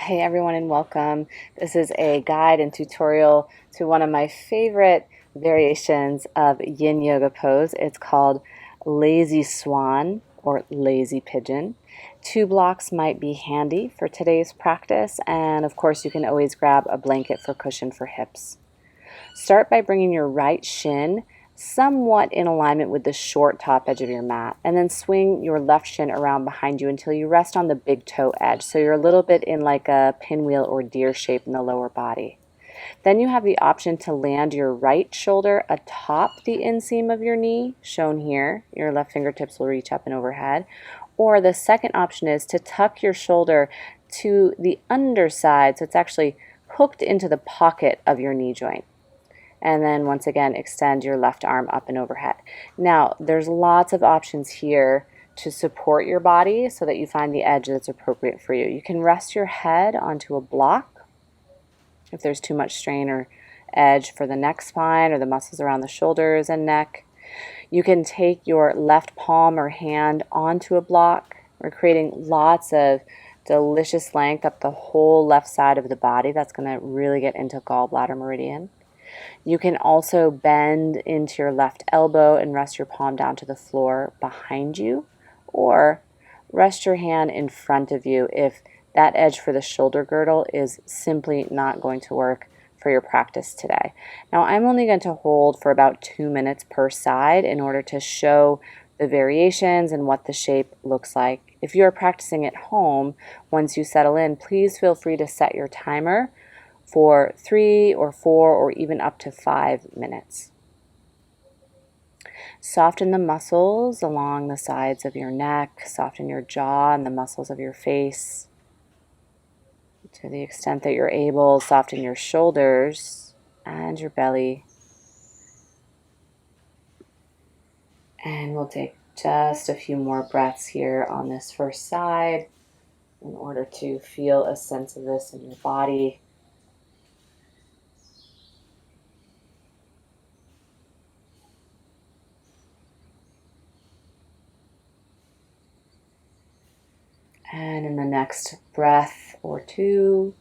Hey everyone and welcome. This is a guide and tutorial to one of my favorite variations of yin yoga pose. It's called lazy swan or lazy pigeon. 2 blocks might be handy for today's practice, and of course you can always grab a blanket for cushion for hips. Start by bringing your right shin somewhat in alignment with the short top edge of your mat, and then swing your left shin around behind you until you rest on the big toe edge. So you're a little bit in like a pinwheel or deer shape in the lower body. Then you have the option to land your right shoulder atop the inseam of your knee, shown here. Your left fingertips will reach up and overhead. Or the second option is to tuck your shoulder to the underside, so it's actually hooked into the pocket of your knee joint. And then once again, extend your left arm up and overhead. Now, there's lots of options here to support your body so that you find the edge that's appropriate for you. You can rest your head onto a block if there's too much strain or edge for the neck spine or the muscles around the shoulders and neck. You can take your left palm or hand onto a block. We're creating lots of delicious length up the whole left side of the body. That's going to really get into gallbladder meridian. You can also bend into your left elbow and rest your palm down to the floor behind you, or rest your hand in front of you if that edge for the shoulder girdle is simply not going to work for your practice today. Now, I'm only going to hold for about 2 minutes per side in order to show the variations and what the shape looks like. If you are practicing at home, once you settle in, please feel free to set your timer for 3 or 4 or even up to 5 minutes. Soften the muscles along the sides of your neck, soften your jaw and the muscles of your face. To the extent that you're able, soften your shoulders and your belly. And we'll take just a few more breaths here on this first side in order to feel a sense of this in your body. And in the next breath or two,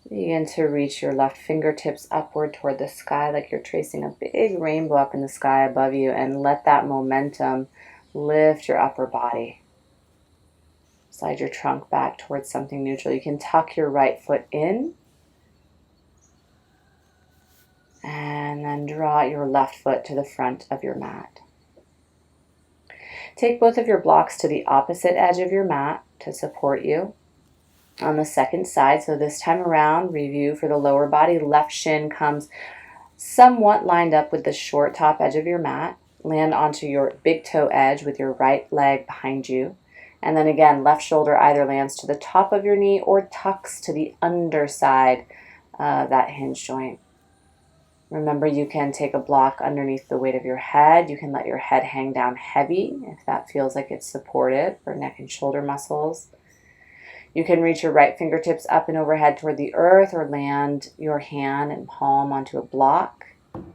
begin to reach your left fingertips upward toward the sky like you're tracing a big rainbow up in the sky above you, and let that momentum lift your upper body. Slide your trunk back towards something neutral. You can tuck your right foot in and then draw your left foot to the front of your mat. Take both of your blocks to the opposite edge of your mat to support you. On the second side, so this time around, review for the lower body. Left shin comes somewhat lined up with the short top edge of your mat. Land onto your big toe edge with your right leg behind you. And then again, left shoulder either lands to the top of your knee or tucks to the underside of that hinge joint. Remember, you can take a block underneath the weight of your head. You can let your head hang down heavy if that feels like it's supported for neck and shoulder muscles. You can reach your right fingertips up and overhead toward the earth, or land your hand and palm onto a block. You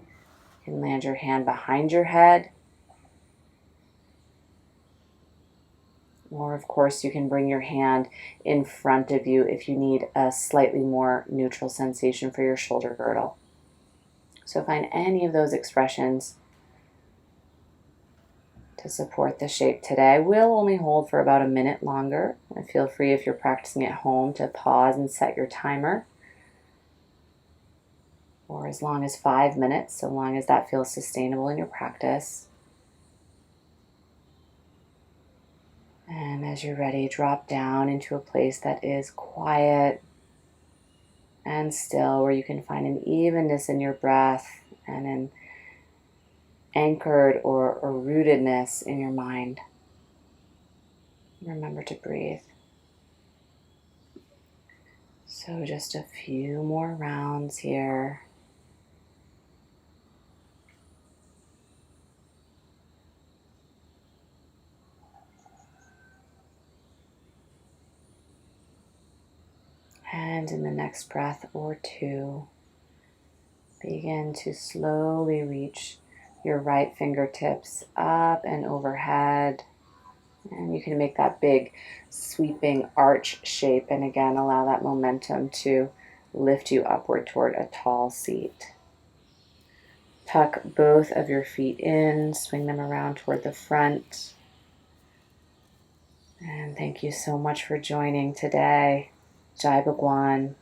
can land your hand behind your head. Or, of course, you can bring your hand in front of you if you need a slightly more neutral sensation for your shoulder girdle. So find any of those expressions to support the shape today. We'll only hold for about a minute longer. And feel free, if you're practicing at home, to pause and set your timer for as long as 5 minutes, so long as that feels sustainable in your practice. And as you're ready, drop down into a place that is quiet and still, where you can find an evenness in your breath and an anchored or rootedness in your mind. Remember to breathe. So just a few more rounds here. And in the next breath or two, begin to slowly reach your right fingertips up and overhead. And you can make that big sweeping arch shape, and again, allow that momentum to lift you upward toward a tall seat. Tuck both of your feet in, swing them around toward the front. And thank you so much for joining today. Jai Bhagwan.